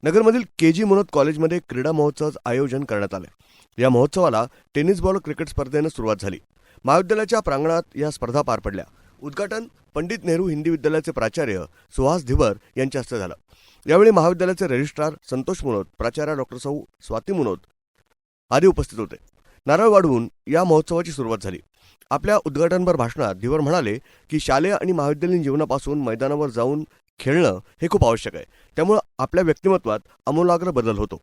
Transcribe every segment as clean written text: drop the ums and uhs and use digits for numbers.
नगरमधील केजी मुनोत कॉलेजमध्ये क्रीडा महोत्सवाचं आयोजन करण्यात आलं। या महोत्सवाला टेनिस बॉल क्रिकेट स्पर्धेनं सुरुवात झाली। महाविद्यालयाच्या प्रांगणात या स्पर्धा पार पडल्या। उद्घाटन पंडित नेहरू हिंदी विद्यालयाचे प्राचार्य सुहास धिबर यांच्या हस्ते झालं। यावेळी महाविद्यालयाचे रजिस्ट्रार संतोष मुनोत, प्राचार्य डॉक्टर सौ स्वाती मुनोत आदी उपस्थित होते। नारळ वाढवून या महोत्सवाची सुरुवात झाली। आपल्या उद्घाटनपर भाषणात धिबर म्हणाले की शालेय आणि महाविद्यालयीन जीवनापासून मैदानावर जाऊन खेळणं हे खूप आवश्यक आहे। त्यामुळे आपल्या व्यक्तिमत्वात आमूलाग्र बदल होतो,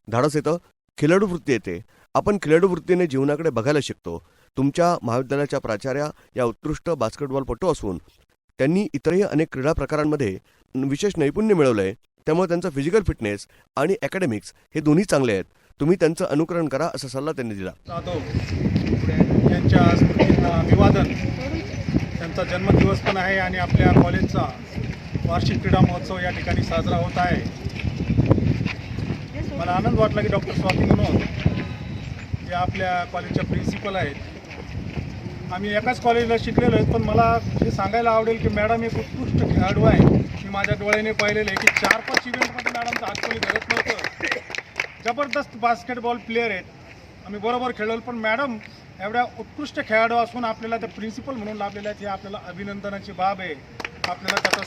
धाडस येतं, खिलाडू वृत्ती येते। आपण खिलाडू वृत्तीने जीवनाकडे बघायला शिकतो। तुमच्या महाविद्यालयाच्या प्राचार्या या उत्कृष्ट बास्केटबॉलपटू असून त्यांनी इतरही अनेक क्रीडा प्रकारांमध्ये विशेष नैपुण्य मिळवलंय। त्यामुळे त्यांचं फिजिकल फिटनेस आणि अकॅडमिक्स हे दोन्ही चांगले आहेत। तुम्ही त्यांचं अनुकरण करा असा सल्ला त्यांनी दिला। यांच्या स्मृतींना अभिवादन। त्यांचा जन्मदिवस पण आहे आणि आपल्या कॉलेजचा वार्षिक क्रीडा महोत्सव या ठिकाणी साजरा होत आहे। मला आनंद वाटला की डॉक्टर स्वाती मुनोत या आपल्या कॉलेजच्या प्रिन्सिपल आहेत। आम्ही एकाच कॉलेजला शिकलेलो आहेत, पण मला हे सांगायला आवडेल की मॅडम एक उत्कृष्ट खेळाडू आहे। मी माझ्या डोळ्याने पाहिलेलं आहे की 4-5 इव्हेंटमध्ये मॅडमचा हात कोणी धरत नव्हतं। जबरदस्त बास्केटबॉल प्लेअर आहेत, आम्ही बरोबर खेळलो। पण मॅडम एवढ्या उत्कृष्ट खेळाडू असून आपल्याला त्या प्रिन्सिपल म्हणून लाभलेल्या आहेत, हे आपल्याला अभिनंदनाची बाब आहे। आपल्याला त्याचा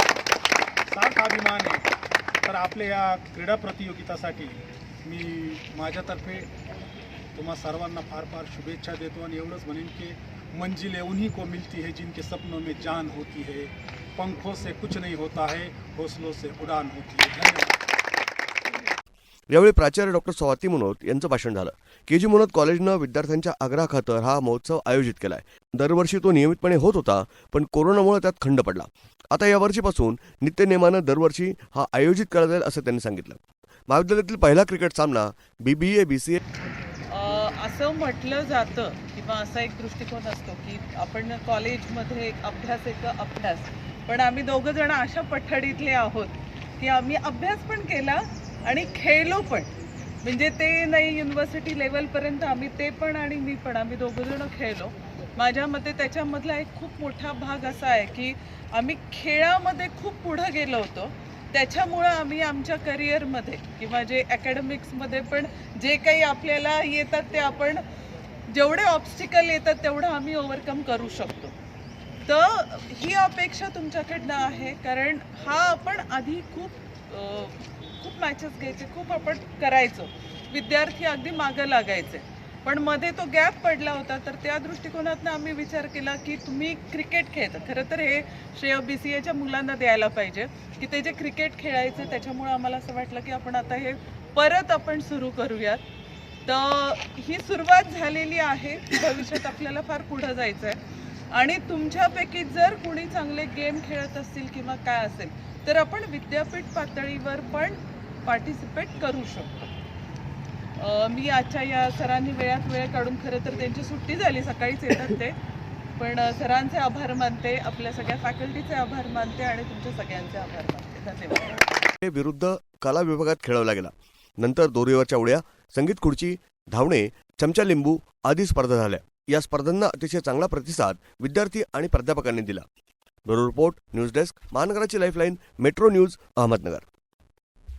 सार्थ अभिमान आहे। तर आपल्या या क्रीडा प्रतियोगितासाठी मी माझ्यातर्फे तुम्हा सर्वांना फार फार शुभेच्छा देतो आणि एवढंच म्हणेन की मंजिलें उन्हीं को मिलती है जिनके सपनों में जान होती है, पंखों से कुछ नहीं होता है, हौसलों से उड़ान होती है। धन्यवाद। यावेळी प्राचार्य डॉक्टर स्वाती मुनोत यांचं भाषण झालं। केजी मुनोत कॉलेजनं विद्यार्थ्यांच्या आग्रहाखातर हा महोत्सव आयोजित केलाय। दरवर्षी तो नियमितपणे होत होता, पण कोरोनामुळे त्यात खंड पडला। आता या वर्षीपासून नित्यनेमानं दरवर्षी हा आयोजित केला जाईल असं त्यांनी सांगितलं। महाविद्यालयातील पहिला क्रिकेट सामना BBA BCA असं म्हटलं जातं किंवा असा एक दृष्टिकोन असतो की आपण कॉलेजमध्ये एक अभ्यास, पण आम्ही दोघं जण अशा पठडीतले आहोत की आम्ही अभ्यास पण केला आणि खेळलो पण। म्हणजे ते नाही युनिव्हर्सिटी लेवलपर्यंत आम्ही ते पण आणि मी पण आम्ही दोघं जण खेळलो। माझ्या मते त्याच्यामधला एक खूप मोठा भाग असा आहे की आम्ही खेळामध्ये खूप पुढं गेलो होतो। त्याच्यामुळं आम्ही आमच्या करिअरमध्ये किंवा जे अकॅडमिक्समध्ये पण जे काही आपल्याला येतात ते आपण जेवढे ऑब्स्टिकल येतात तेवढं आम्ही ओव्हरकम करू शकतो। तर ही अपेक्षा तुमच्याकडनं आहे, कारण हा आपण आधी खूप मॅचेस घ्यायचे, खूप आपण करायचो, विद्यार्थी अगदी मागं लागायचे, पण मध्ये तो गॅप पडला होता। तर त्या दृष्टिकोनातनं आम्ही विचार केला की तुम्ही क्रिकेट खेळता, खरं तर हे श्रेय BCAच्या मुलांना द्यायला पाहिजे की ते जे क्रिकेट खेळायचे। त्याच्यामुळे आम्हाला असं वाटलं की आपण आता हे परत आपण सुरू करूयात। तर ही सुरुवात झालेली आहे, भविष्यात आपल्याला फार पुढं जायचं आहे आणि तुमच्यापैकी जर कोणी चांगले गेम खेळत असतील किंवा काय असेल तर आपण विद्यापीठ पातळीवर पण पार्टिसिपेट करू शकतो। मी आजच्या या सरांनी वेळात वेळ काढून, खरं तर त्यांची सुट्टी झाली, सकाळीच येतात ते, पण सरांचे आभार मानते, आपल्या सगळ्या फॅकल्टीचे आभार मानते आणि तुमच्या सगळ्यांचे आभार मानते। धन्यवाद। विरुद्ध कला विभागात खेळवला गेला। नंतर दोरीवरच्या उड्या, संगीत खुर्ची, धावणे, चमचा लिंबू आदी स्पर्धा झाल्या। या स्पर्धांना अतिशय चांगला प्रतिसाद विद्यार्थी आणि प्राध्यापकांनी दिला। ब्युरो रिपोर्ट, न्यूज डेस्क, महानगराची लाईफलाईन, मेट्रो न्यूज, अहमदनगर।